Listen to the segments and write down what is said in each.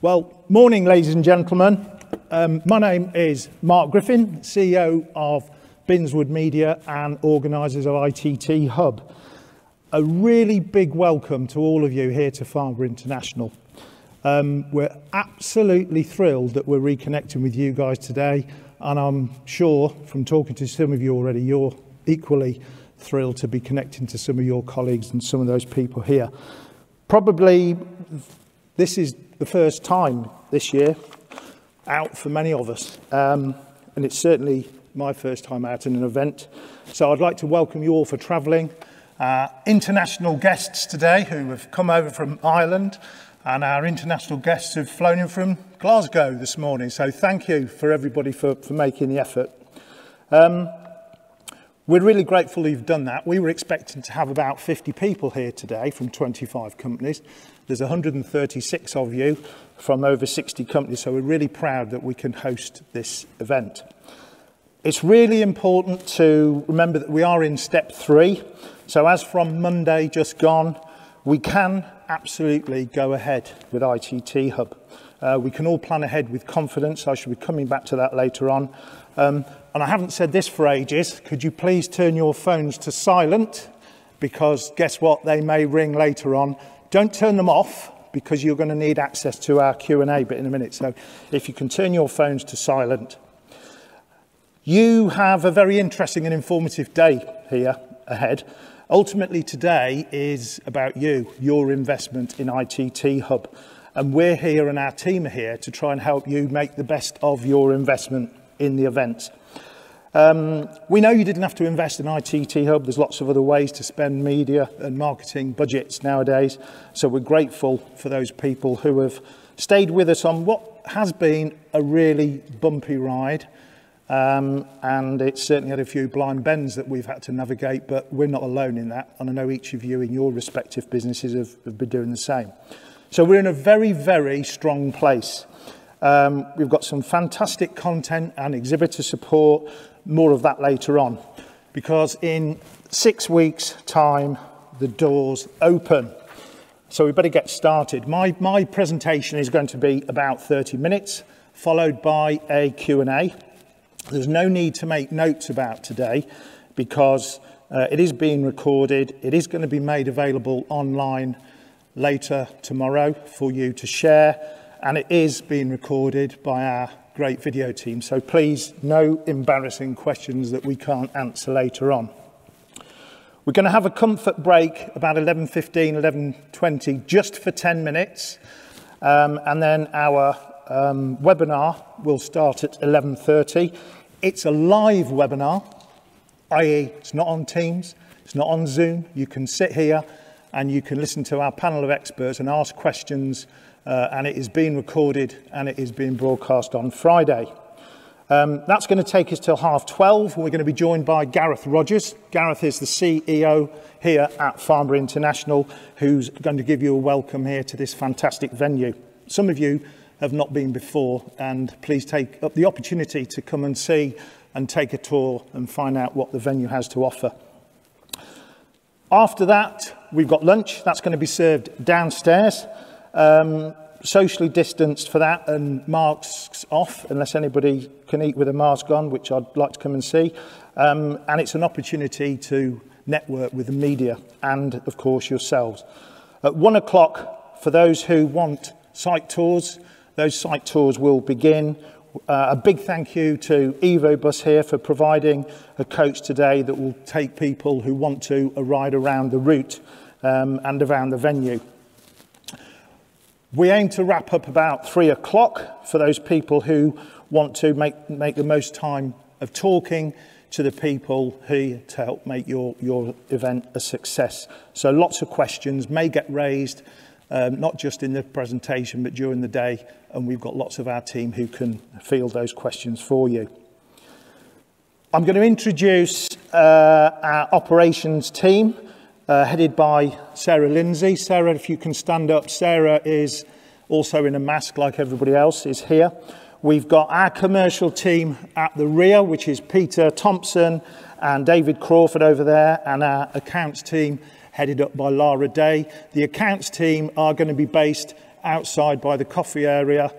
Well, morning, ladies and gentlemen. My name is Mark Griffin, CEO of Binswood Media and organisers of ITT Hub. A really big welcome to all of you here to Farnborough International. We're absolutely thrilled that we're reconnecting with you guys today, and I'm sure from talking to some of you already, you're equally thrilled to be connecting to some of your colleagues and some of those people here. Probably this is the first time this year out for many of us, and it's certainly my first time out in an event. So I'd like to welcome you all for travelling. International guests today who have come over from Ireland, and our international guests who've flown in from Glasgow this morning. So thank you for everybody for making the effort. We're really grateful that you've done that. We were expecting to have about 50 people here today from 25 companies. There's 136 of you from over 60 companies, so we're really proud that we can host this event. It's really important to remember that we are in step 3. So as from Monday just gone, we can absolutely go ahead with ITT Hub. We can all plan ahead with confidence. I shall be coming back to that later on. And I haven't said this for ages. Could you please turn your phones to silent? Because guess what? They may ring later on. Don't turn them off, because you're going to need access to our Q&A bit in a minute. So if you can turn your phones to silent. You have a very interesting and informative day here ahead. Ultimately today is about you, your investment in ITT Hub. And we're here and our team are here to try and help you make the best of your investment in the event. We know you didn't have to invest in ITT Hub. There's lots of other ways to spend media and marketing budgets nowadays. So we're grateful for those people who have stayed with us on what has been a really bumpy ride. And it's certainly had a few blind bends that we've had to navigate, but we're not alone in that. And I know each of you in your respective businesses have been doing the same. So we're in a very, very strong place. We've got some fantastic content and exhibitor support, more of that later on, because in 6 weeks' time, the doors open. So we better get started. My presentation is going to be about 30 minutes, followed by a Q&A. There's no need to make notes about today because it is being recorded. It is going to be made available online later tomorrow for you to share, and it is being recorded by our great video team. So please, no embarrassing questions that we can't answer later on. We're going to have a comfort break about 11:15, 11:20, just for 10 minutes, and then our webinar will start at 11:30. It's a live webinar, i.e. it's not on Teams, it's not on Zoom. You can sit here and you can listen to our panel of experts and ask questions, and it is being recorded and it is being broadcast on Friday. That's going to take us till 12:30. We're going to be joined by Gareth Rogers. Gareth is the CEO here at Farnborough International, who's going to give you a welcome here to this fantastic venue. Some of you have not been before, and please take up the opportunity to come and see and take a tour and find out what the venue has to offer. After that, we've got lunch. That's going to be served downstairs, socially distanced for that, and masks off, unless anybody can eat with a mask on, which I'd like to come and see. And it's an opportunity to network with the media and, of course, yourselves. At 1 o'clock, for those who want site tours, those site tours will begin. A big thank you to EvoBus here for providing a coach today that will take people who want to a ride around the route and around the venue. We aim to wrap up about 3 o'clock for those people who want to make the most time of talking to the people who to help make your event a success. So lots of questions may get raised, not just in the presentation, but during the day. And we've got lots of our team who can field those questions for you. I'm going to introduce our operations team, headed by Sarah Lindsay. Sarah, if you can stand up. Sarah is also in a mask like everybody else is here. We've got our commercial team at the rear, which is Peter Thompson and David Crawford over there, and our accounts team headed up by Lara Day. The accounts team are going to be based outside by the coffee area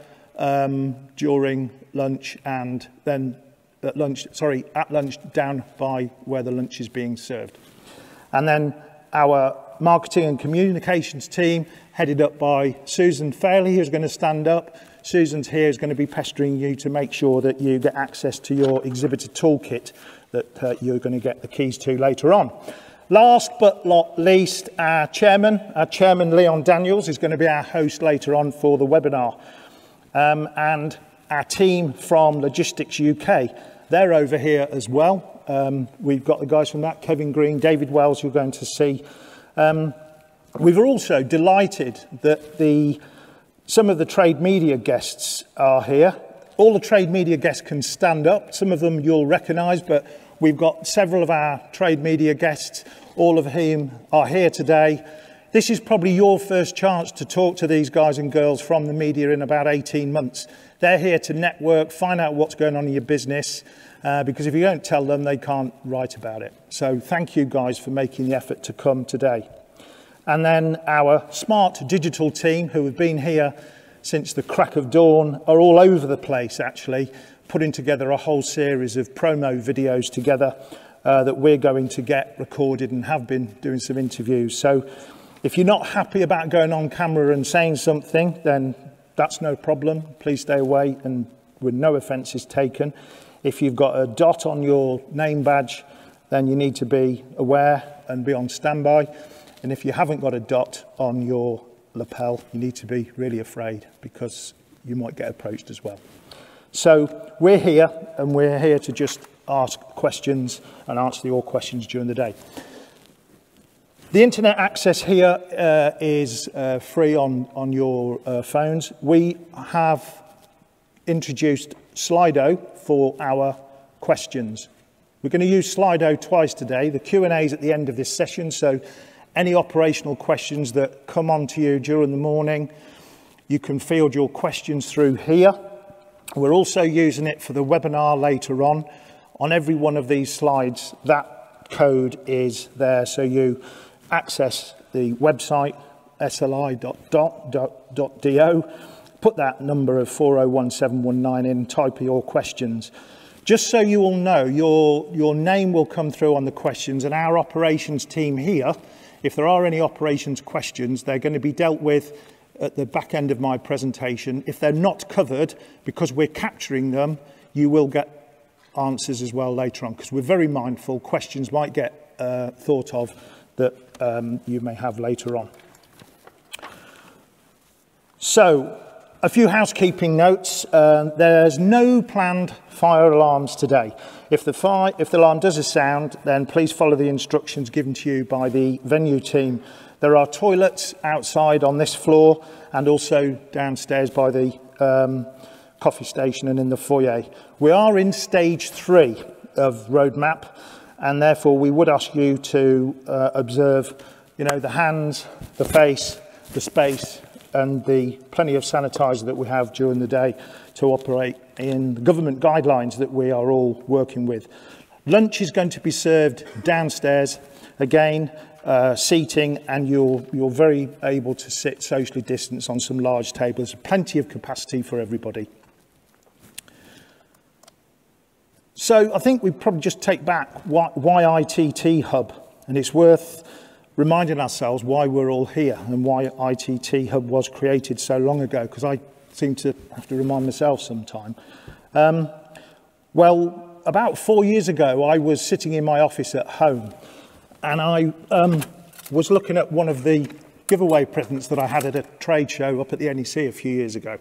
during lunch, and then at lunch down by where the lunch is being served. And then our marketing and communications team, headed up by Susan Fairley, who's going to stand up. Susan's here, is going to be pestering you to make sure that you get access to your Exhibitor Toolkit that you're going to get the keys to later on. Last but not least, our chairman Leon Daniels, is going to be our host later on for the webinar. And our team from Logistics UK, they're over here as well. We've got the guys from that, Kevin Green, David Wells, you're going to see. We've also delighted that some of the trade media guests are here. All the trade media guests can stand up. Some of them you'll recognise, but we've got several of our trade media guests, all of whom are here today. This is probably your first chance to talk to these guys and girls from the media in about 18 months. They're here to network, find out what's going on in your business, because if you don't tell them, they can't write about it. So thank you guys for making the effort to come today. And then our smart digital team, who have been here since the crack of dawn, are all over the place actually, putting together a whole series of promo videos together that we're going to get recorded, and have been doing some interviews. So if you're not happy about going on camera and saying something, then that's no problem. Please stay away, and with no offences taken. If you've got a dot on your name badge, then you need to be aware and be on standby. And if you haven't got a dot on your lapel, you need to be really afraid, because you might get approached as well. So we're here, and we're here to just ask questions and answer your questions during the day. The internet access here is free on your phones. We have introduced Slido for our questions. We're going to use Slido twice today. The Q&A is at the end of this session, so any operational questions that come on to you during the morning, you can field your questions through here. We're also using it for the webinar later on. On every one of these slides, that code is there, so you access the website sli.do, put that number of 401719 in, type your questions. Just so you all know, your name will come through on the questions, and our operations team here, if there are any operations questions, they're going to be dealt with at the back end of my presentation. If they're not covered, because we're capturing them, you will get answers as well later on, because we're very mindful questions might get thought of that you may have later on. So, a few housekeeping notes. There's no planned fire alarms today. If the alarm does a sound, then please follow the instructions given to you by the venue team. There are toilets outside on this floor, and also downstairs by the coffee station and in the foyer. We are in stage 3 of roadmap, and therefore we would ask you to observe, the hands, the face, the space, and the plenty of sanitizer that we have during the day to operate in the government guidelines that we are all working with. Lunch is going to be served downstairs, again, seating, and you're very able to sit socially distanced on some large tables. Plenty of capacity for everybody. So I think we probably just take back why ITT Hub, and it's worth reminding ourselves why we're all here and why ITT Hub was created so long ago, because I seem to have to remind myself sometime. Well, about 4 years ago, I was sitting in my office at home, and I was looking at one of the giveaway presents that I had at a trade show up at the NEC a few years ago.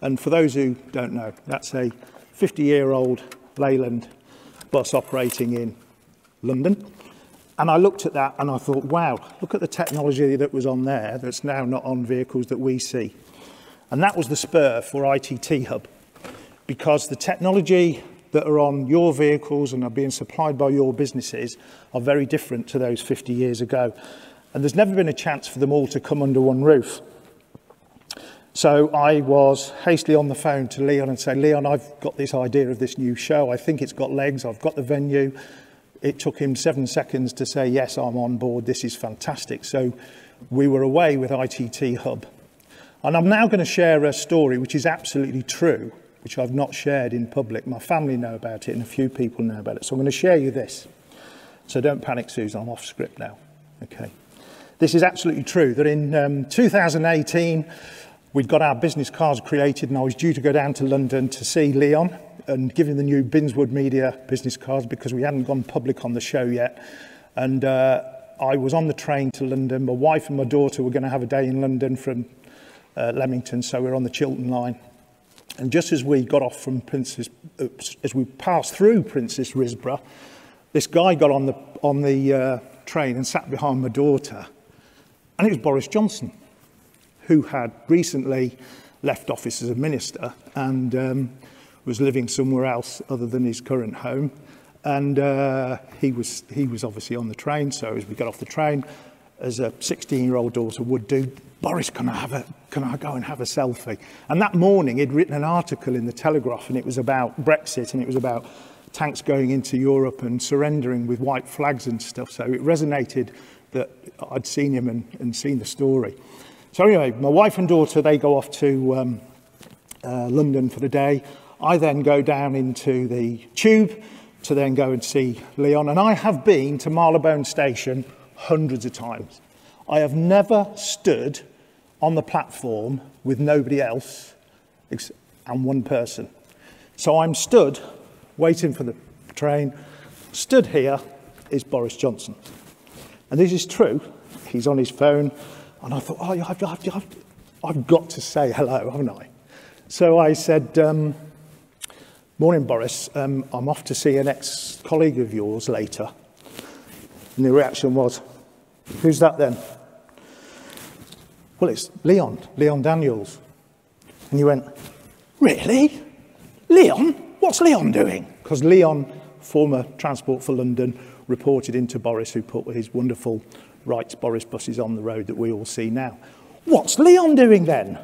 And for those who don't know, that's a 50-year-old Leyland bus operating in London. And I looked at that and I thought, wow, look at the technology that was on there that's now not on vehicles that we see. And that was the spur for ITT Hub, because the technology that are on your vehicles and are being supplied by your businesses are very different to those 50 years ago. And there's never been a chance for them all to come under one roof. So I was hastily on the phone to Leon and said, Leon, I've got this idea of this new show. I think it's got legs. I've got the venue. It took him 7 seconds to say, yes, I'm on board. This is fantastic. So we were away with ITT Hub. And I'm now going to share a story which is absolutely true, which I've not shared in public. My family know about it and a few people know about it. So I'm going to share you this. So don't panic, Susan, I'm off script now. Okay. This is absolutely true, that in 2018, we'd got our business cards created and I was due to go down to London to see Leon and give him the new Binswood Media business cards because we hadn't gone public on the show yet. And I was on the train to London. My wife and my daughter were going to have a day in London from Leamington, so we were on the Chiltern line. And just as we got off from as we passed through Princess Risborough, this guy got on the train and sat behind my daughter. And it was Boris Johnson, who had recently left office as a minister and was living somewhere else other than his current home. And he was obviously on the train. So as we got off the train, as a 16-year-old daughter would do, Boris, can I go and have a selfie? And that morning, he'd written an article in the Telegraph, and it was about Brexit, and it was about tanks going into Europe and surrendering with white flags and stuff. So it resonated that I'd seen him and seen the story. So anyway, my wife and daughter, they go off to London for the day. I then go down into the tube to then go and see Leon. And I have been to Marylebone Station hundreds of times. I have never stood on the platform with nobody else and one person. So I'm stood waiting for the train. Stood here is Boris Johnson. And this is true. He's on his phone. And I thought, oh, I've got to say hello, haven't I? So I said, morning, Boris. I'm off to see an ex-colleague of yours later. And the reaction was, who's that then? Well, it's Leon Daniels. And you went, really? Leon? What's Leon doing? Because Leon, former Transport for London, reported into Boris, who put his wonderful Wright's Boris buses on the road that we all see now. What's Leon doing then?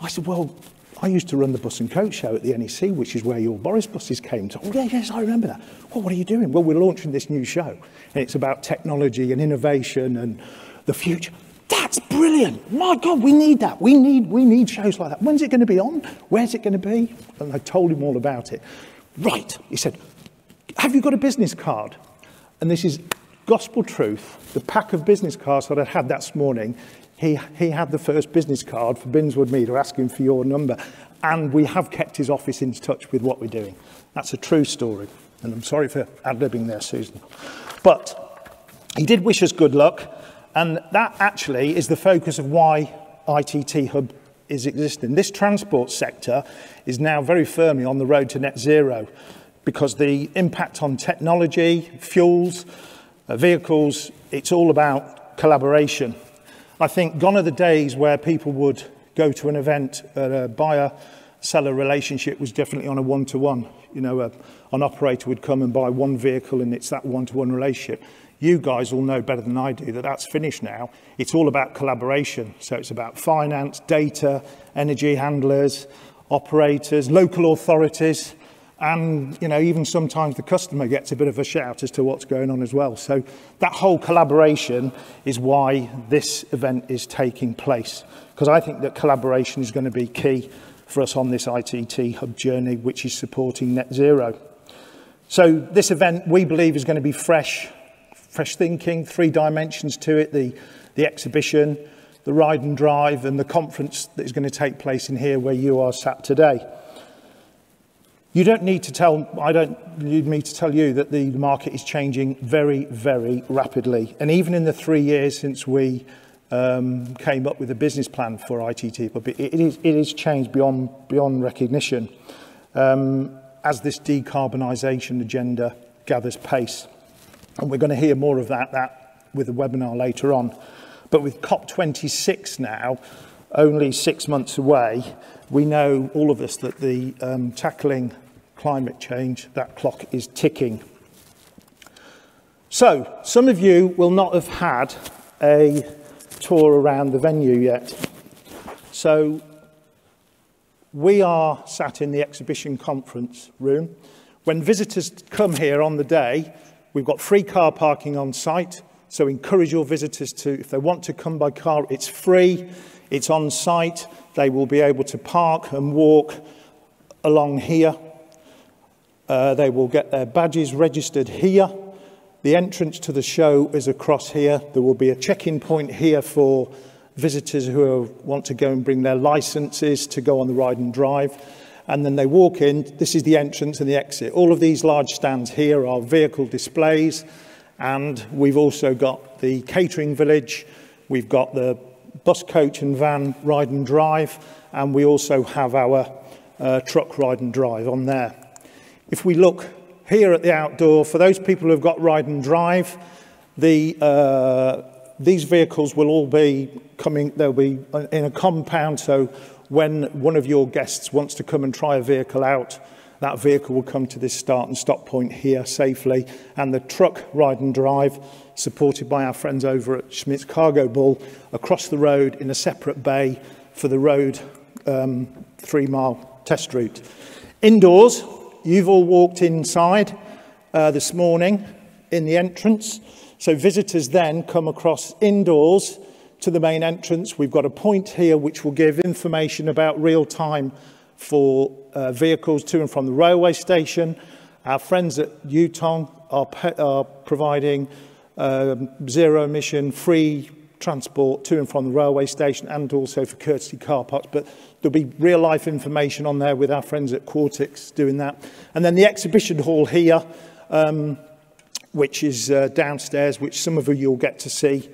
I said, well, I used to run the bus and coach show at the NEC, which is where your Boris buses came to. Oh, yes, I remember that. Well, what are you doing? Well, we're launching this new show, and it's about technology and innovation and the future. That's brilliant. My God, we need that. We need shows like that. When's it going to be on? Where's it going to be? And I told him all about it. Right, he said, have you got a business card? And this is gospel truth. The pack of business cards that I had that morning, he had the first business card for Binswood Media asking for your number. And we have kept his office in touch with what we're doing. That's a true story. And I'm sorry for ad-libbing there, Susan. But he did wish us good luck. And that actually is the focus of why ITT Hub is existing. This transport sector is now very firmly on the road to net zero because the impact on technology, fuels, vehicles, it's all about collaboration. I think gone are the days where people would go to an event, a buyer-seller relationship was definitely on a one-to-one. You know, an operator would come and buy one vehicle and it's that one-to-one relationship. You guys all know better than I do that that's finished now. It's all about collaboration. So it's about finance, data, energy handlers, operators, local authorities, and even sometimes the customer gets a bit of a shout as to what's going on as well. So that whole collaboration is why this event is taking place, because I think that collaboration is going to be key for us on this ITT Hub journey, which is supporting net zero. So this event, we believe, is going to be fresh thinking, 3 dimensions to it, the exhibition, the ride and drive, and the conference that is going to take place in here where you are sat today. You don't need to tell, I don't need me to tell you that the market is changing very, very rapidly. And even in the 3 years since we came up with a business plan for ITT, but it is changed beyond recognition as this decarbonisation agenda gathers pace. And we're going to hear more of that with the webinar later on. But with COP26 now, only 6 months away, we know, all of us, that the tackling climate change, that clock is ticking. So, some of you will not have had a tour around the venue yet. So, we are sat in the exhibition conference room. When visitors come here on the day, we've got free car parking on site, so encourage your visitors to, if they want to come by car, it's free. It's on site. They will be able to park and walk along here. They will get their badges registered here. The entrance to the show is across here. There will be a check-in point here for visitors who want to go and bring their licenses to go on the ride and drive. And then they walk in. This is the entrance and the exit. All of these large stands here are vehicle displays. And we've also got the catering village. We've got the bus, coach and van ride and drive. And we also have our truck ride and drive on there. If we look here at the outdoor, for those people who have got ride and drive, these vehicles will all be coming, they'll be in a compound, so when one of your guests wants to come and try a vehicle out, that vehicle will come to this start and stop point here safely. And the truck ride and drive, supported by our friends over at Schmidt's Cargo Bull, across the road in a separate bay for the road 3-mile test route. Indoors, you've all walked inside this morning in the entrance. So visitors then come across indoors to the main entrance. We've got a point here which will give information about real time for vehicles to and from the railway station. Our friends at Yutong are providing zero emission free transport to and from the railway station and also for courtesy car parks. But there'll be real life information on there with our friends at Quartix doing that. And then the exhibition hall here, which is downstairs, which some of you will get to see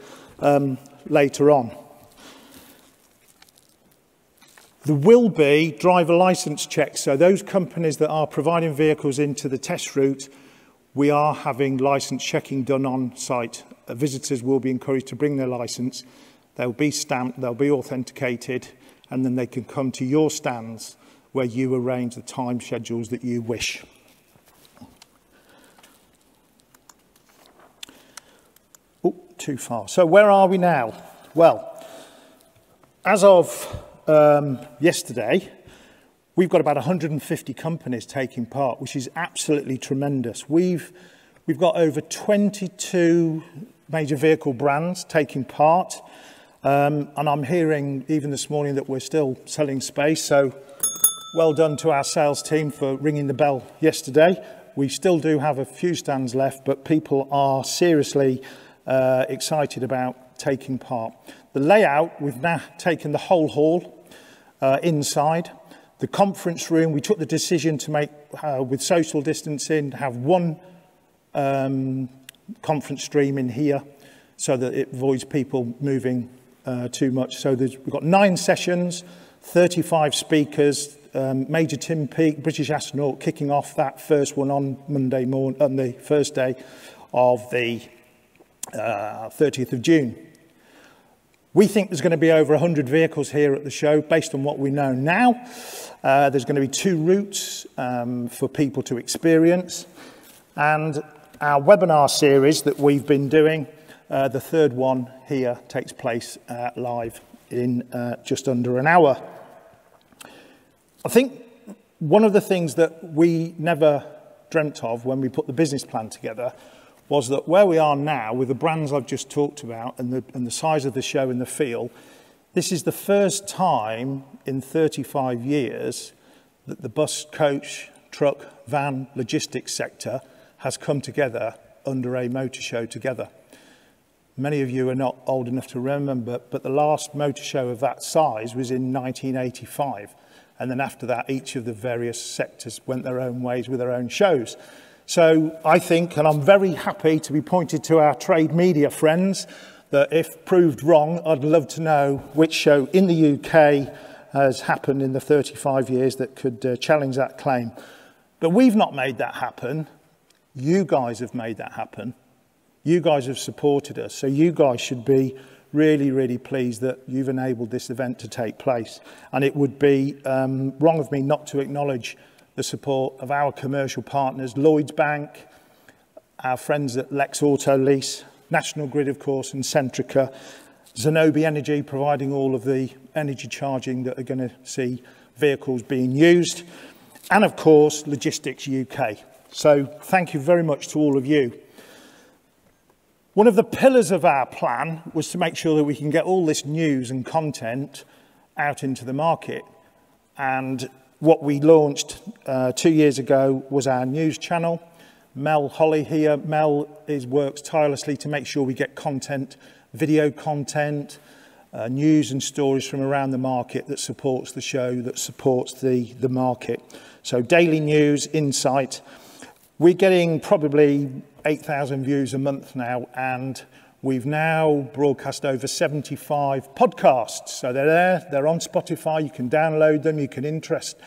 later on. There will be driver license checks. So those companies that are providing vehicles into the test route, we are having license checking done on site. Visitors will be encouraged to bring their license. They'll be stamped, they'll be authenticated, and then they can come to your stands where you arrange the time schedules that you wish. Oh, too far. So where are we now? Well, as of yesterday, we've got about 150 companies taking part, which is absolutely tremendous. We've got over 22 major vehicle brands taking part. And I'm hearing even this morning that we're still selling space. So well done to our sales team for ringing the bell yesterday. We still do have a few stands left, but people are seriously excited about taking part. The layout, we've now taken the whole hall inside. The conference room, we took the decision to make, with social distancing, have one conference stream in here so that it avoids people moving too much. So we've got 9 sessions, 35 speakers, Major Tim Peake, British astronaut, kicking off that first one on Monday morning, on the first day of the 30th of June. We think there's going to be over 100 vehicles here at the show based on what we know now. There's going to be 2 routes for people to experience. And our webinar series that we've been doing, the 3rd one here takes place live in just under an hour. I think one of the things that we never dreamt of when we put the business plan together was that where we are now with the brands I've just talked about and the size of the show and the feel, this is the first time in 35 years that the bus, coach, truck, van, logistics sector has come together under a motor show together. Many of you are not old enough to remember, but the last motor show of that size was in 1985. And then after that, each of the various sectors went their own ways with their own shows. So I think, and I'm very happy to be pointed to our trade media friends, that if proved wrong, I'd love to know which show in the UK has happened in the 35 years that could challenge that claim. But we've not made that happen. You guys have made that happen. You guys have supported us. So you guys should be really, really pleased that you've enabled this event to take place. And it would be wrong of me not to acknowledge the support of our commercial partners, Lloyds Bank, our friends at Lex Auto Lease, National Grid, of course, and Centrica, Zenobē Energy providing all of the energy charging that are going to see vehicles being used, and of course, Logistics UK. So thank you very much to all of you. One of the pillars of our plan was to make sure that we can get all this news and content out into the market. And what we launched 2 years ago was our news channel. Mel Holly here. Mel works tirelessly to make sure we get content, video content, news and stories from around the market that supports the show, that supports the market. So daily news, insight. We're getting probably 8,000 views a month now, and we've now broadcast over 75 podcasts. So they're there, they're on Spotify, you can download them, you can interest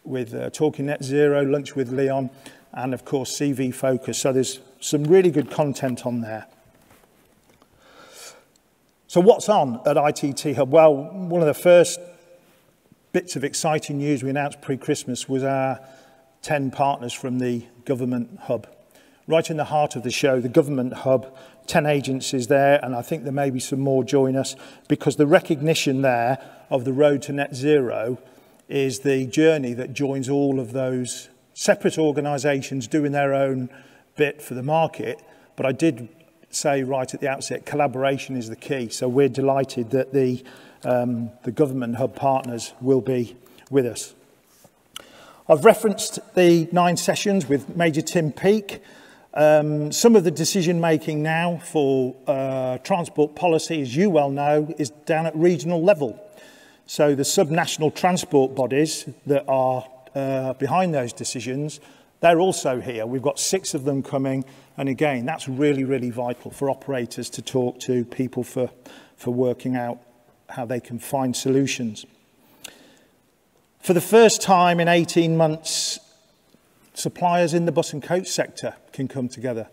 with Talking Net Zero, Lunch with Leon, and of course CV Focus. So there's some really good content on there. So what's on at ITT Hub? Well, one of the first bits of exciting news we announced pre-Christmas was our 10 partners from the Government Hub. Right in the heart of the show, the Government Hub, 10 agencies there, and I think there may be some more join us, because the recognition there of the road to net zero is the journey that joins all of those separate organisations doing their own bit for the market. But I did say right at the outset, collaboration is the key. So we're delighted that the Government Hub partners will be with us. I've referenced the 9 sessions with Major Tim Peake. Some of the decision making now for transport policy, as you well know, is down at regional level. So the subnational transport bodies that are behind those decisions, they're also here. We've got 6 of them coming. And again, that's really, really vital for operators to talk to people for working out how they can find solutions. For the first time in 18 months, suppliers in the bus and coach sector can come together.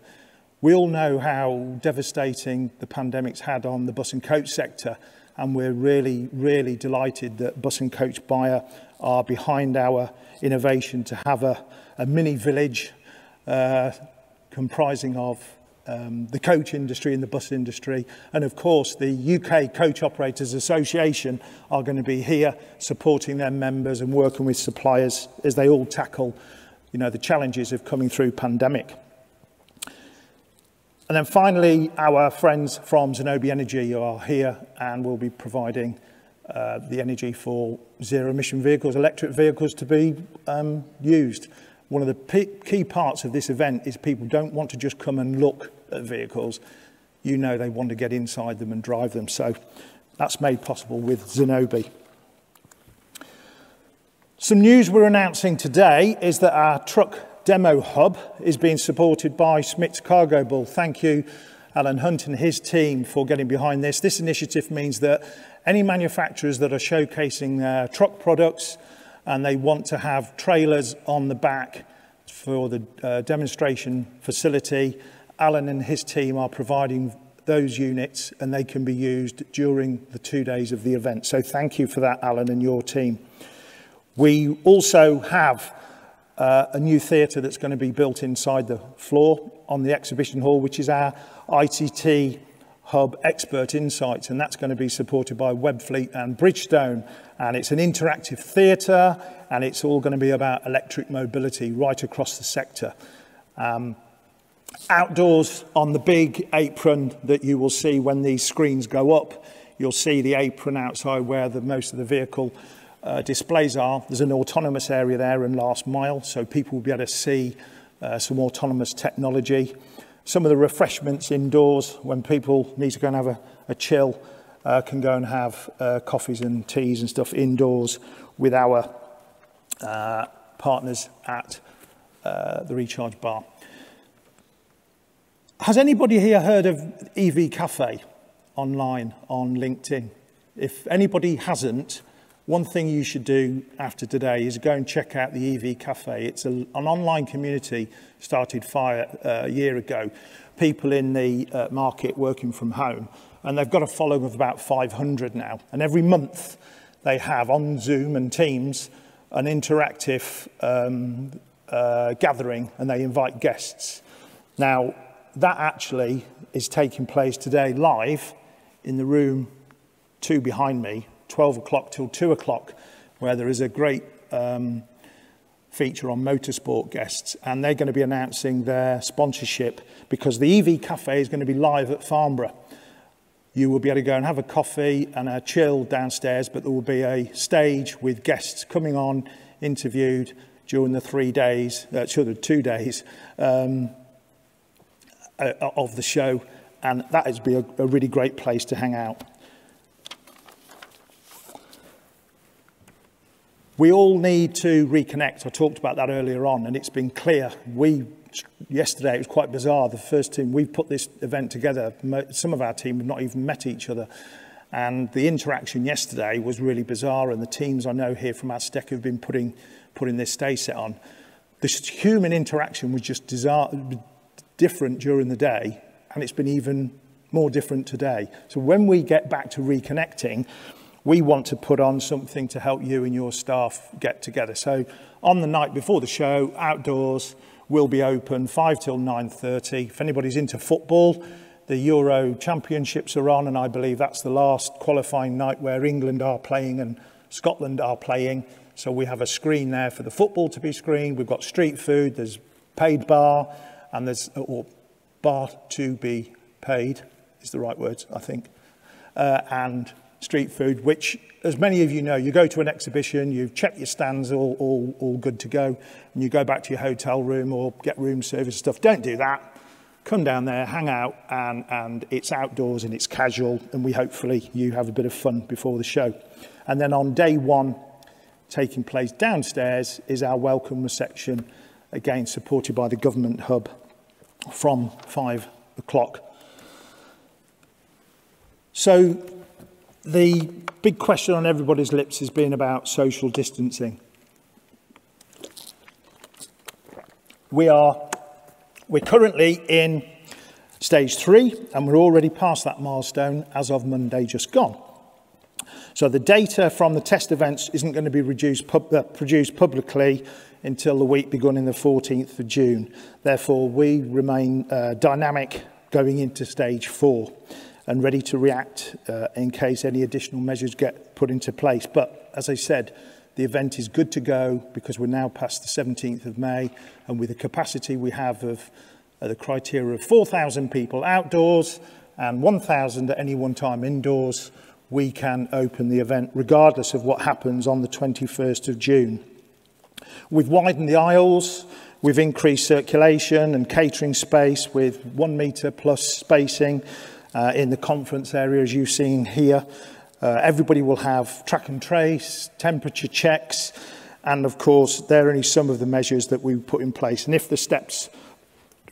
We all know how devastating the pandemic's had on the bus and coach sector, and we're really, really delighted that Bus and Coach Buyer are behind our innovation to have a mini village comprising of the coach industry and the bus industry. And of course, the UK Coach Operators Association are going to be here supporting their members and working with suppliers as they all tackle, you know, the challenges of coming through pandemic. And then finally, our friends from Zenobē Energy are here and will be providing the energy for zero-emission vehicles, electric vehicles to be used. One of the key parts of this event is people don't want to just come and look at vehicles. You know, they want to get inside them and drive them. So that's made possible with Zenobē. Some news we're announcing today is that our truck demo hub is being supported by Smith's Cargo Bull. Thank you, Alan Hunt and his team, for getting behind this. This initiative means that any manufacturers that are showcasing their truck products and they want to have trailers on the back for the demonstration facility, Alan and his team are providing those units, and they can be used during the 2 days of the event. So thank you for that, Alan and your team. We also have a new theatre that's going to be built inside the floor on the exhibition hall, which is our ITT Hub Expert Insights, and that's going to be supported by Webfleet and Bridgestone. And it's an interactive theatre, and it's all going to be about electric mobility right across the sector. Outdoors on the big apron that you will see when these screens go up, you'll see the apron outside where most of the vehicle displays are. There's an autonomous area there and last mile, so people will be able to see some autonomous technology. Some of the refreshments indoors, when people need to go and have a chill, can go and have coffees and teas and stuff indoors with our partners at the Recharge Bar. Has anybody here heard of EV Cafe online on LinkedIn? If anybody hasn't, one thing you should do after today is go and check out the EV Cafe. It's an online community started a year ago. People in the market working from home, and they've got a following of about 500 now. And every month they have on Zoom and Teams an interactive gathering, and they invite guests. Now, that actually is taking place today live in the room 2 behind me, 12 o'clock till 2 o'clock, where there is a great feature on motorsport guests, and they're going to be announcing their sponsorship because the EV Cafe is going to be live at Farnborough. You will be able to go and have a coffee and a chill downstairs, but there will be a stage with guests coming on, interviewed during the 2 days of the show, and that is be a really great place to hang out. We all need to reconnect. I talked about that earlier on, and it's been clear. Yesterday, it was quite bizarre. The first team, we put this event together. Some of our team have not even met each other. And the interaction yesterday was really bizarre. And the teams I know here from Aztec have been putting this stage set on. This human interaction was just different during the day. And it's been even more different today. So when we get back to reconnecting, we want to put on something to help you and your staff get together. So on the night before the show, outdoors will be open 5 till 9:30. If anybody's into football, the Euro Championships are on, and I believe that's the last qualifying night where England are playing and Scotland are playing. So we have a screen there for the football to be screened. We've got street food, there's paid bar, and or bar to be paid is the right words, I think, and street food, which, as many of you know, you go to an exhibition, you've checked your stands, all good to go, and you go back to your hotel room or get room service stuff. Don't do that. Come down there, hang out, and it's outdoors and it's casual, and hopefully you have a bit of fun before the show. And then on day one, taking place downstairs, is our welcome reception, again supported by the Government Hub from 5 o'clock. So the big question on everybody's lips has been about social distancing. We're currently in stage 3, and we're already past that milestone as of Monday just gone. So the data from the test events isn't going to be produced publicly until the week beginning the 14th of June. Therefore, we remain dynamic going into stage 4. And ready to react in case any additional measures get put into place. But as I said, the event is good to go because we're now past the 17th of May, and with the capacity we have of the criteria of 4,000 people outdoors and 1,000 at any one time indoors, we can open the event regardless of what happens on the 21st of June. We've widened the aisles, we've increased circulation and catering space with 1 metre plus spacing. In the conference area, as you've seen here. Everybody will have track and trace, temperature checks, and of course, they're only some of the measures that we put in place. And if the steps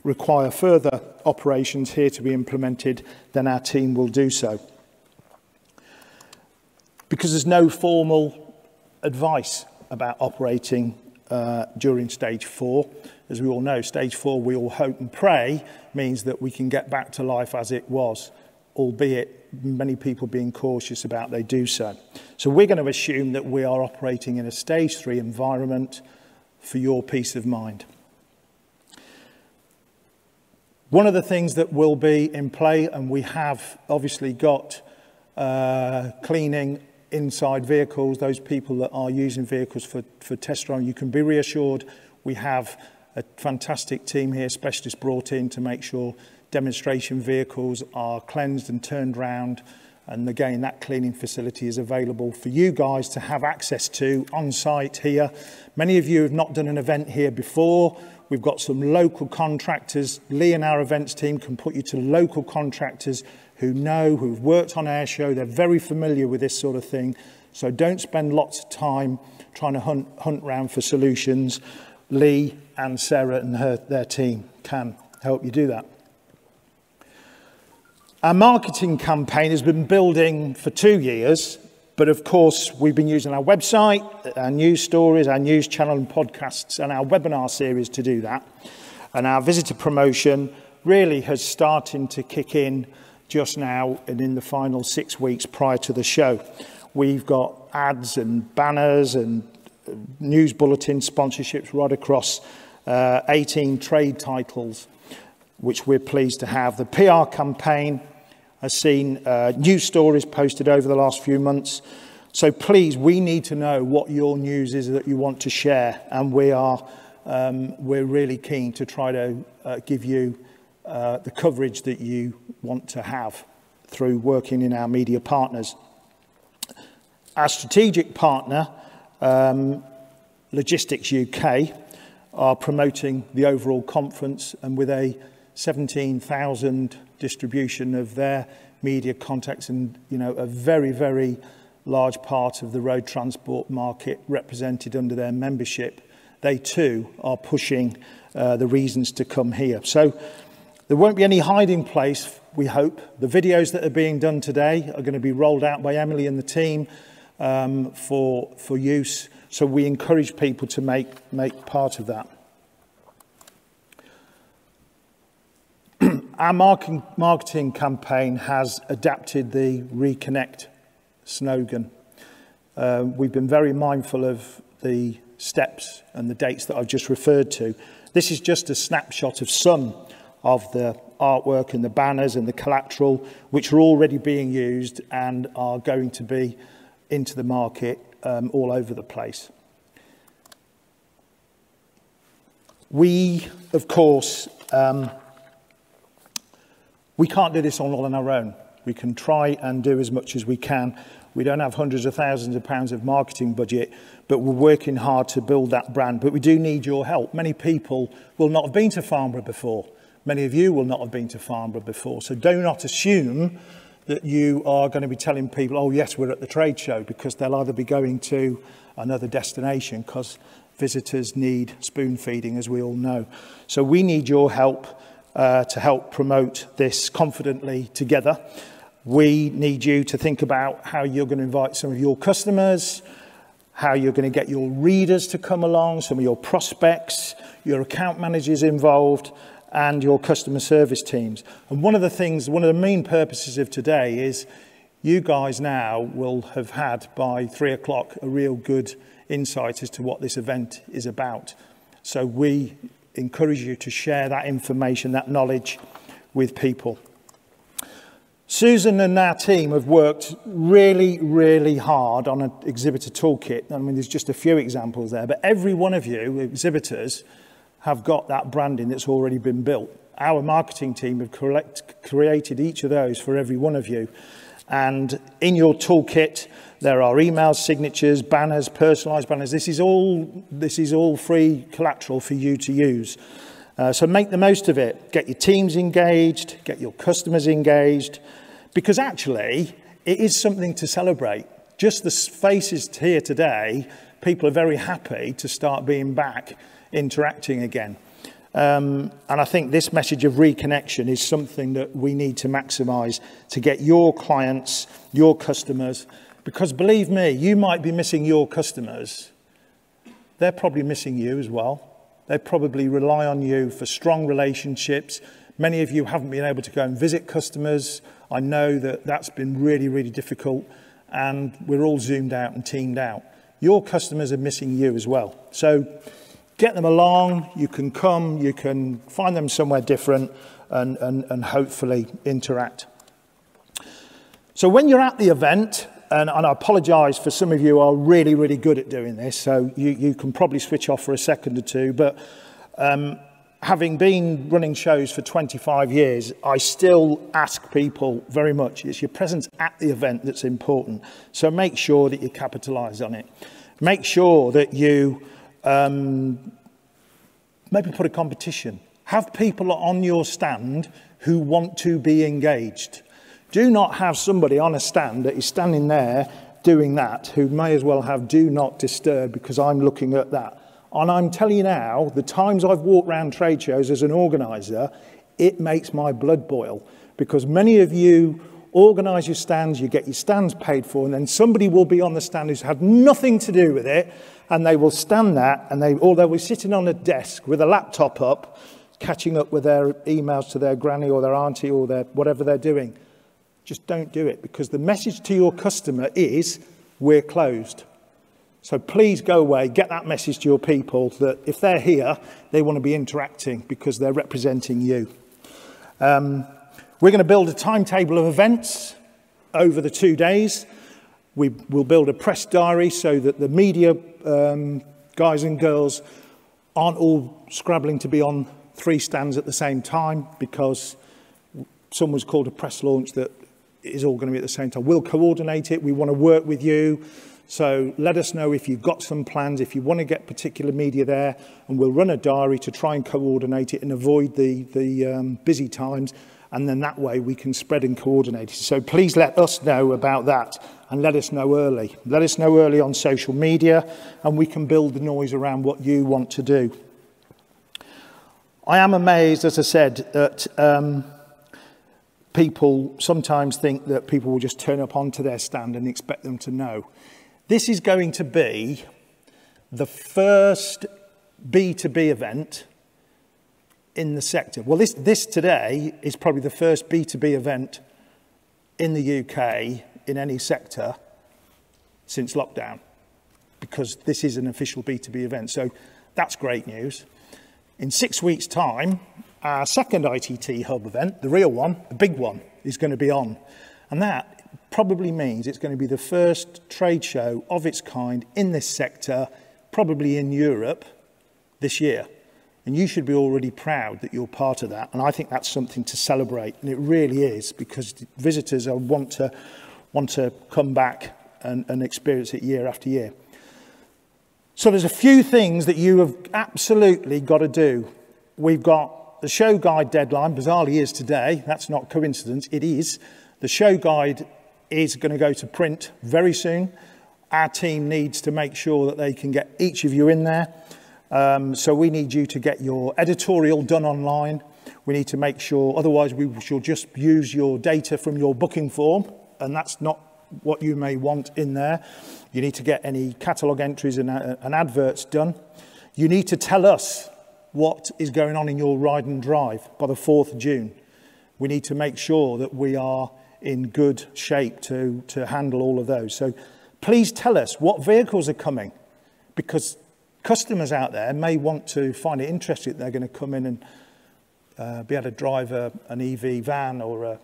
require further operations here to be implemented, then our team will do so. Because there's no formal advice about operating during stage 4. As we all know, stage 4, we all hope and pray, means that we can get back to life as it was, albeit many people being cautious about they do so. So we're going to assume that we are operating in a stage 3 environment for your peace of mind. One of the things that will be in play, and we have obviously got cleaning inside vehicles, those people that are using vehicles for test driving, you can be reassured we have a fantastic team here, specialists brought in to make sure demonstration vehicles are cleansed and turned round. And again, that cleaning facility is available for you guys to have access to on site here. Many of you have not done an event here before. We've got some local contractors. Lee and our events team can put you to local contractors who've worked on air show. They're very familiar with this sort of thing. So don't spend lots of time trying to hunt around for solutions. Lee and Sarah and their team can help you do that. Our marketing campaign has been building for 2 years, but of course we've been using our website, our news stories, our news channel and podcasts and our webinar series to do that. And our visitor promotion really has started to kick in just now and in the final 6 weeks prior to the show. We've got ads and banners and news bulletin sponsorships right across 18 trade titles, which we're pleased to have. The PR campaign has seen news stories posted over the last few months. So please, we need to know what your news is that you want to share, and we're really keen to try to give you the coverage that you want to have through working in our media partners. Our strategic partner, Logistics UK, are promoting the overall conference, and with a 17,000 distribution of their media contacts and, you know, a very, very large part of the road transport market represented under their membership, they too are pushing the reasons to come here. So there won't be any hiding place, we hope. The videos that are being done today are going to be rolled out by Emily and the team for use. So we encourage people to make part of that. Our marketing campaign has adapted the Reconnect slogan. We've been very mindful of the steps and the dates that I've just referred to. This is just a snapshot of some of the artwork and the banners and the collateral which are already being used and are going to be into the market all over the place. We, of course, we can't do this all on our own. We can try and do as much as we can. We don't have hundreds of thousands of pounds of marketing budget, but we're working hard to build that brand. But we do need your help. Many people will not have been to Farnborough before. Many of you will not have been to Farnborough before. So do not assume that you are going to be telling people, oh yes, we're at the trade show, because they'll either be going to another destination, because visitors need spoon feeding, as we all know. So we need your help to help promote this confidently together. We need you to think about how you're going to invite some of your customers, how you're going to get your readers to come along, some of your prospects, your account managers involved, and your customer service teams. And one of the main purposes of today is you guys now will have had by 3 o'clock a real good insight as to what this event is about. So we encourage you to share that information, that knowledge with people. Susan and our team have worked really, really hard on an Exhibitor Toolkit. I mean, there's just a few examples there, but every one of you, exhibitors, have got that branding that's already been built. Our marketing team have created each of those for every one of you. And in your toolkit, there are emails, signatures, banners, personalised banners. This is all free collateral for you to use. So make the most of it. Get your teams engaged, get your customers engaged, because actually it is something to celebrate. Just the faces here today, people are very happy to start being back interacting again. And I think this message of reconnection is something that we need to maximise to get your clients, your customers, because believe me, you might be missing your customers. They're probably missing you as well. They probably rely on you for strong relationships. Many of you haven't been able to go and visit customers. I know that that's been really, really difficult, and we're all zoomed out and teamed out. Your customers are missing you as well. So get them along. You can come, you can find them somewhere different and hopefully interact. So when you're at the event, and I apologise for some of you are really, really good at doing this, so you can probably switch off for a second or two, but having been running shows for 25 years, I still ask people very much, it's your presence at the event that's important. So make sure that you capitalise on it. Make sure that you maybe put a competition. Have people on your stand who want to be engaged. Do not have somebody on a stand that is standing there doing that, who may as well have do not disturb because I'm looking at that. And I'm telling you now, the times I've walked around trade shows as an organiser, it makes my blood boil, because many of you organise your stands, you get your stands paid for, and then somebody will be on the stand who's had nothing to do with it, and they will stand there, and or they'll be sitting on a desk with a laptop up, catching up with their emails to their granny or their auntie or their whatever they're doing. Just don't do it, because the message to your customer is, we're closed. So please go away, get that message to your people that if they're here, they want to be interacting because they're representing you. We're going to build a timetable of events over the 2 days. We will build a press diary so that the media guys and girls aren't all scrabbling to be on 3 stands at the same time, because someone's called a press launch that is all going to be at the same time. We'll coordinate it. We want to work with you. So let us know if you've got some plans, if you want to get particular media there, and we'll run a diary to try and coordinate it and avoid the busy times. And then that way we can spread and coordinate it. So please let us know about that, and let us know early. Let us know early on social media, and we can build the noise around what you want to do. I am amazed, as I said, that people sometimes think that people will just turn up onto their stand and expect them to know. This is going to be the first B2B event in the sector. Well, this today is probably the first B2B event in the UK in any sector since lockdown, because this is an official B2B event. So that's great news. In 6 weeks' time, our second ITT Hub event, the real one, the big one, is going to be on. And that probably means it's going to be the first trade show of its kind in this sector, probably in Europe, this year. And you should be already proud that you're part of that. And I think that's something to celebrate. And it really is, because visitors want to come back and experience it year after year. So there's a few things that you have absolutely got to do. We've got the show guide deadline, bizarrely is today. That's not coincidence, it is. The show guide is going to go to print very soon. Our team needs to make sure that they can get each of you in there. So we need you to get your editorial done online. We need to make sure, otherwise we shall just use your data from your booking form, and that's not what you may want in there. You need to get any catalogue entries and adverts done. You need to tell us what is going on in your ride and drive by the 4th of June. We need to make sure that we are in good shape to handle all of those. So please tell us what vehicles are coming, because customers out there may want to find it interesting that they're going to come in and be able to drive an EV van or a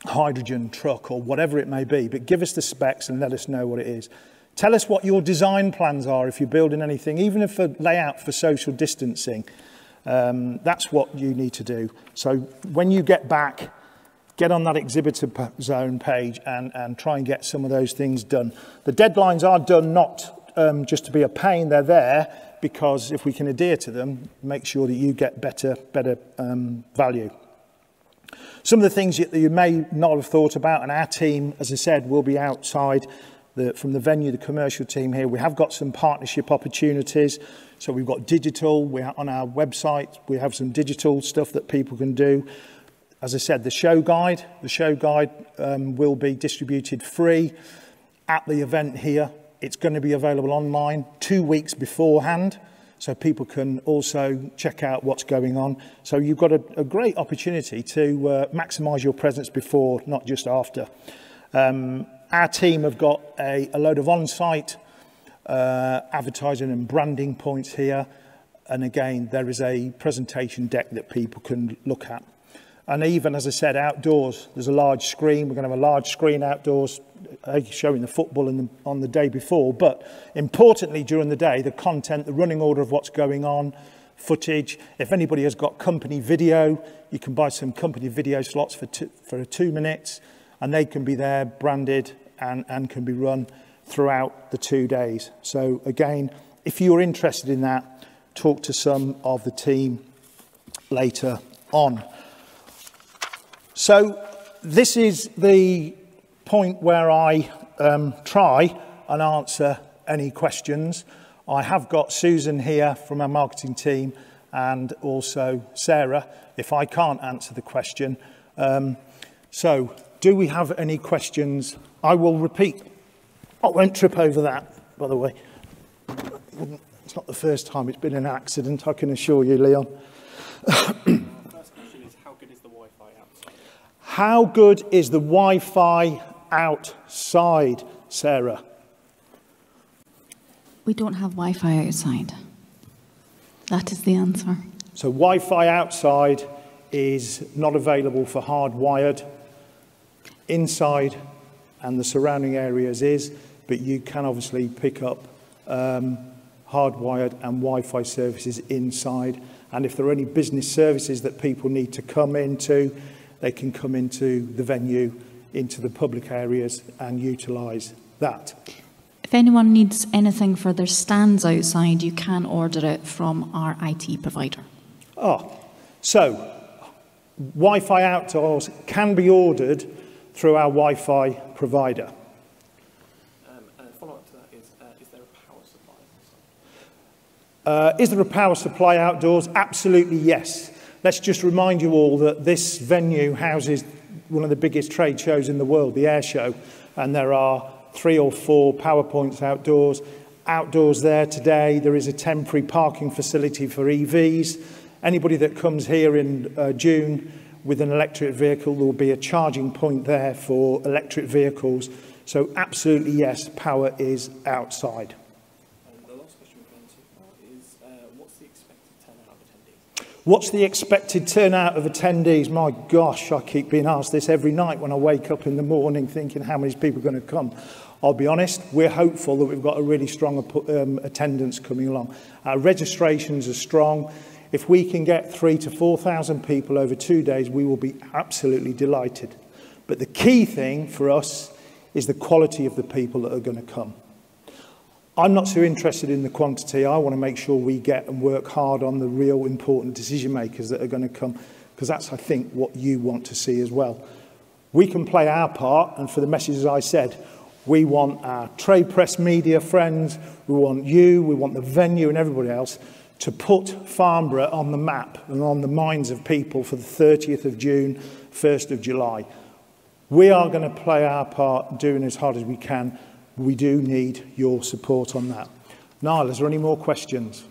hydrogen truck or whatever it may be, but give us the specs and let us know what it is. Tell us what your design plans are if you're building anything, even if a layout for social distancing. That's what you need to do. So when you get back, get on that exhibitor zone page and try and get some of those things done. The deadlines are done not just to be a pain, they're there because if we can adhere to them, make sure that you get better value. Some of the things that you may not have thought about, and our team, as I said, will be outside from the venue, the commercial team here. We have got some partnership opportunities. So we've got digital, on our website, we have some digital stuff that people can do. As I said, the show guide will be distributed free at the event here. It's going to be available online 2 weeks beforehand, so people can also check out what's going on. So you've got a great opportunity to maximise your presence before, not just after. Our team have got a load of on-site advertising and branding points here. And again, there is a presentation deck that people can look at. And even, as I said, outdoors, there's a large screen. We're going to have a large screen outdoors showing the football on the day before. But importantly, during the day, the content, the running order of what's going on, footage. If anybody has got company video, you can buy some company video slots for 2 minutes, and they can be there branded and can be run throughout the 2 days. So again, if you're interested in that, talk to some of the team later on. So this is the point where I try and answer any questions. I have got Susan here from our marketing team and also Sarah, if I can't answer the question. So do we have any questions? I will repeat. I won't trip over that, by the way. It's not the first time it's been an accident, I can assure you, Leon. How good is the Wi-Fi outside, Sarah? We don't have Wi-Fi outside. That is the answer. So Wi-Fi outside is not available for hardwired. Inside, and the surrounding areas is, but you can obviously pick up hardwired and Wi-Fi services inside. And if there are any business services that people need to come into, they can come into the venue, into the public areas and utilise that. If anyone needs anything for their stands outside, you can order it from our IT provider. So Wi-Fi outdoors can be ordered through our Wi-Fi provider. And a follow-up to that is there a power supply? Is there a power supply outdoors? Absolutely yes. Let's just remind you all that this venue houses one of the biggest trade shows in the world, the air show, and there are 3 or 4 power points outdoors. Outdoors there today, there is a temporary parking facility for EVs. Anybody that comes here in June with an electric vehicle, there will be a charging point there for electric vehicles. So absolutely yes, power is outside. And the last question we've gone so far is, what's the expected turnout of attendees? What's the expected turnout of attendees? My gosh, I keep being asked this every night when I wake up in the morning thinking how many people are going to come. I'll be honest, we're hopeful that we've got a really strong attendance coming along. Our registrations are strong. If we can get 3,000 to 4,000 people over 2 days, we will be absolutely delighted. But the key thing for us is the quality of the people that are going to come. I'm not so interested in the quantity. I want to make sure we get and work hard on the real important decision makers that are going to come, because that's, I think, what you want to see as well. We can play our part, and for the messages I said, we want our trade press media friends, we want you, we want the venue and everybody else to put Farnborough on the map and on the minds of people for the 30th of June, 1st of July. We are going to play our part, doing as hard as we can. We do need your support on that. Niall, is there any more questions?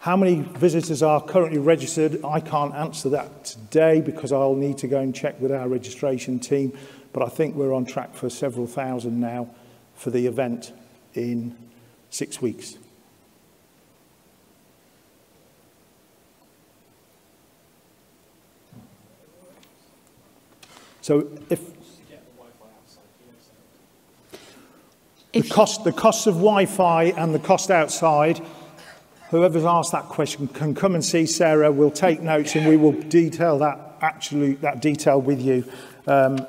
How many visitors are currently registered? I can't answer that today because I'll need to go and check with our registration team, but I think we're on track for several thousand now for the event in 6 weeks. So the costs of Wi-Fi and the cost outside, whoever's asked that question can come and see Sarah. We'll take notes and we will detail that detail with you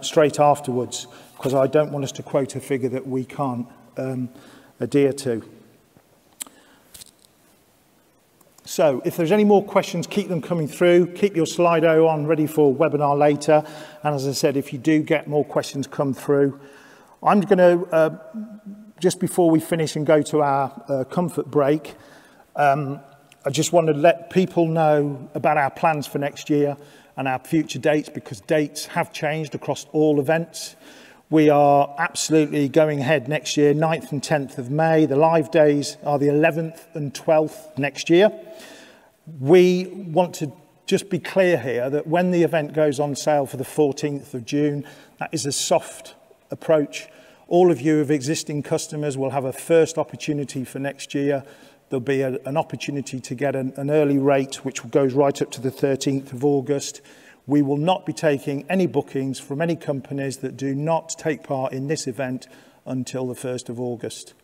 straight afterwards, because I don't want us to quote a figure that we can't adhere to. So if there's any more questions, keep them coming through. Keep your Slido on, ready for webinar later. And as I said, if you do get more questions come through, I'm going to, just before we finish and go to our comfort break, I just want to let people know about our plans for next year and our future dates, because dates have changed across all events. We are absolutely going ahead next year, 9th and 10th of May. The live days are the 11th and 12th next year. We want to just be clear here that when the event goes on sale for the 14th of June, that is a soft approach. All of you of existing customers will have a first opportunity for next year. There'll be an opportunity to get an early rate, which goes right up to the 13th of August. We will not be taking any bookings from any companies that do not take part in this event until the 1st of August,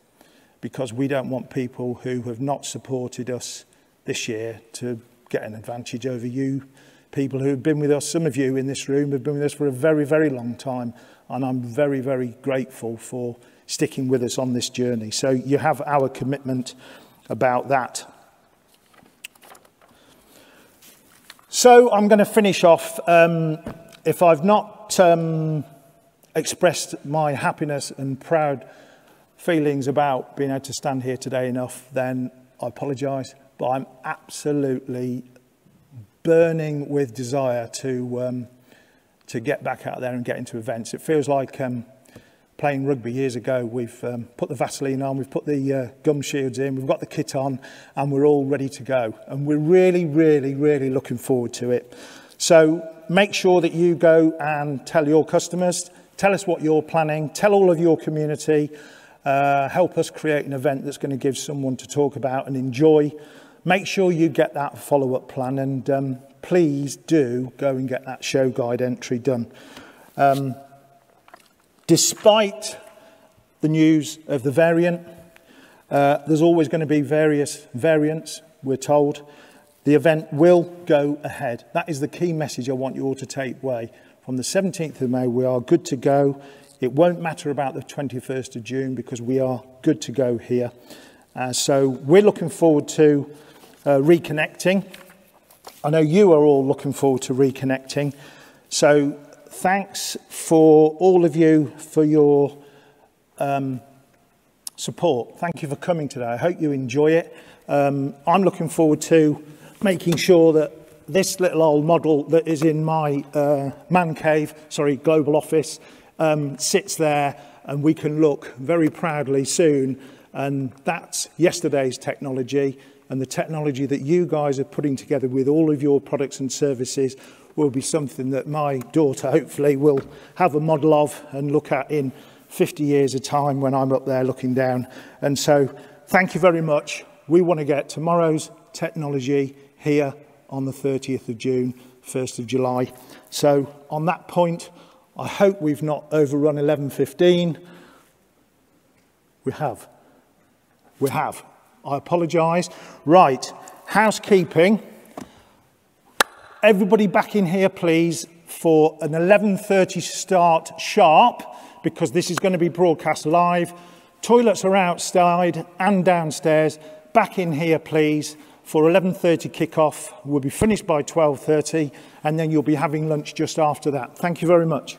because we don't want people who have not supported us this year to get an advantage over you, people who have been with us. Some of you in this room have been with us for a very, very long time, and I'm very, very grateful for sticking with us on this journey. So you have our commitment about that. So I'm going to finish off. If I've not expressed my happiness and proud feelings about being able to stand here today enough, then I apologise. But I'm absolutely burning with desire to get back out there and get into events. It feels like playing rugby years ago. We've put the Vaseline on, we've put the gum shields in, we've got the kit on, and we're all ready to go. And we're really, really, really looking forward to it. So make sure that you go and tell your customers, tell us what you're planning, tell all of your community, help us create an event that's going to give someone to talk about and enjoy. make sure you get that follow-up plan, and please do go and get that show guide entry done. Despite the news of the variant, there's always going to be various variants, we're told. The event will go ahead. That is the key message I want you all to take away. From the 17th of May, we are good to go. It won't matter about the 21st of June because we are good to go here. So we're looking forward to reconnecting. I know you are all looking forward to reconnecting. So thanks for all of you for your support. Thank you for coming today. I hope you enjoy it. I'm looking forward to making sure that this little old model that is in my global office sits there, and we can look very proudly soon. And that's yesterday's technology, and the technology that you guys are putting together with all of your products and services will be something that my daughter hopefully will have a model of and look at in 50 years of time when I'm up there looking down. And so thank you very much. We want to get tomorrow's technology here on the 30th of June, 1st of July. So on that point, I hope we've not overrun 11:15. We have. I apologise. Right, housekeeping. Everybody back in here, please, for an 11:30 start sharp, because this is going to be broadcast live. Toilets are outside and downstairs. Back in here, please, for 11:30 kickoff. We'll be finished by 12:30, and then you'll be having lunch just after that. Thank you very much.